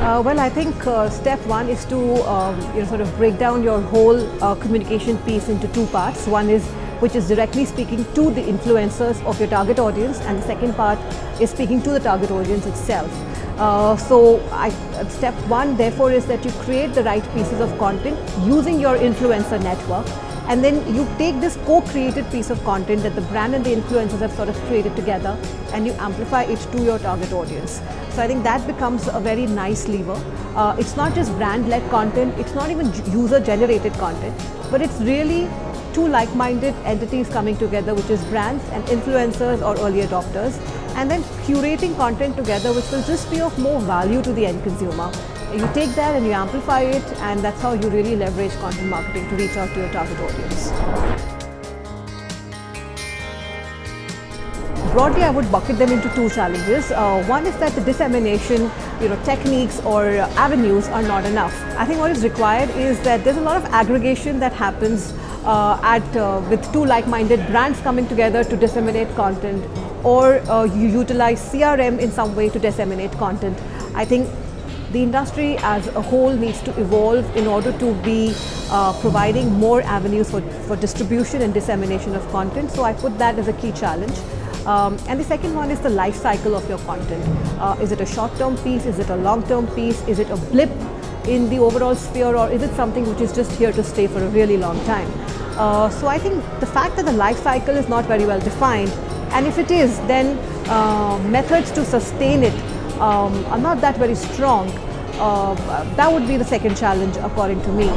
Well, I think step one is to sort of break down your whole communication piece into two parts. One is which is directly speaking to the influencers of your target audience, and the second part is speaking to the target audience itself. Step one therefore is that you create the right pieces of content using your influencer network, and then you take this co-created piece of content that the brand and the influencers have sort of created together, and you amplify it to your target audience. So I think that becomes a very nice lever. It's not just brand-led content, it's not even user-generated content, but it's really two like-minded entities coming together, which is brands and influencers or early adopters, and then curating content together which will just be of more value to the end consumer. You take that and you amplify it, and that's how you really leverage content marketing to reach out to your target audience. Broadly, I would bucket them into two challenges. One is that the dissemination, techniques or avenues are not enough. I think what is required is that there's a lot of aggregation that happens with two like-minded brands coming together to disseminate content, or you utilize CRM in some way to disseminate content. I think the industry as a whole needs to evolve in order to be providing more avenues for distribution and dissemination of content. So I put that as a key challenge. And the second one is the life cycle of your content. Is it a short-term piece? Is it a long-term piece? Is it a blip in the overall sphere, or is it something which is just here to stay for a really long time? So I think the fact that the life cycle is not very well defined, and if it is, then methods to sustain it are not that very strong. That would be the second challenge according to me.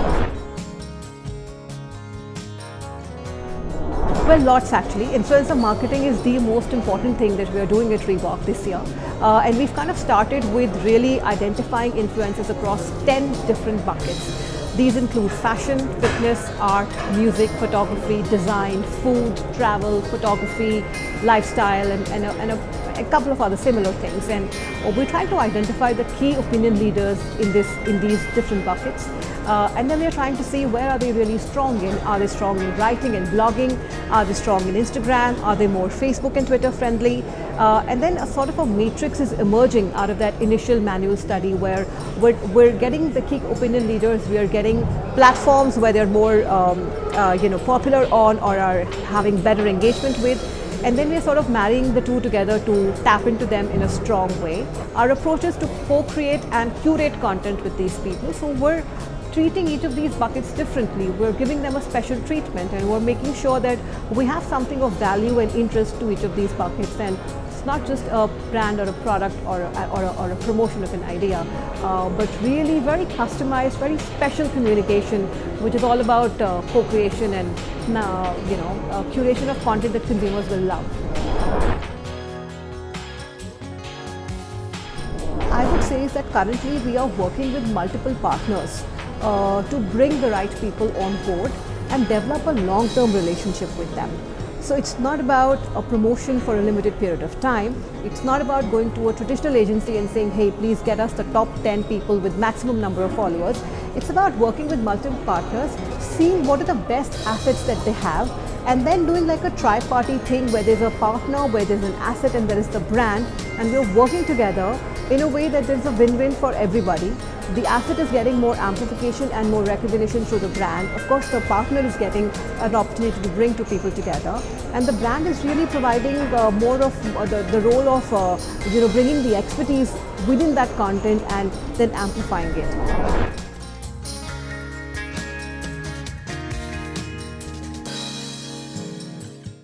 Well, lots actually. Influencer marketing is the most important thing that we are doing at Reebok this year. And we've kind of started with really identifying influencers across 10 different buckets. These include fashion, fitness, art, music, photography, design, food, travel, photography, lifestyle, and a couple of other similar things. And we try to identify the key opinion leaders in these different buckets. And then we're trying to see where are they really strong in. Are they strong in writing and blogging? Are they strong in Instagram? Are they more Facebook and Twitter friendly? And then a sort of a matrix is emerging out of that initial manual study, where we're getting the key opinion leaders, we are getting platforms where they're more popular on or are having better engagement with. And then we're sort of marrying the two together to tap into them in a strong way. Our approach is to co-create and curate content with these people. So we're treating each of these buckets differently. We're giving them a special treatment, and we're making sure that we have something of value and interest to each of these buckets. And it's not just a brand or a product or a promotion of an idea, but really very customized, very special communication, which is all about co-creation and curation of content that consumers will love. I would say is that currently we are working with multiple partners to bring the right people on board and develop a long-term relationship with them. So it's not about a promotion for a limited period of time. It's not about going to a traditional agency and saying, hey, please get us the top 10 people with maximum number of followers. It's about working with multiple partners, seeing what are the best assets that they have, and then doing like a tri-party thing where there's a partner, where there's an asset, and there is the brand, and we're working together in a way that there's a win-win for everybody. The asset is getting more amplification and more recognition through the brand. Of course, the partner is getting an opportunity to bring two people together, and the brand is really providing more of the role of bringing the expertise within that content and then amplifying it.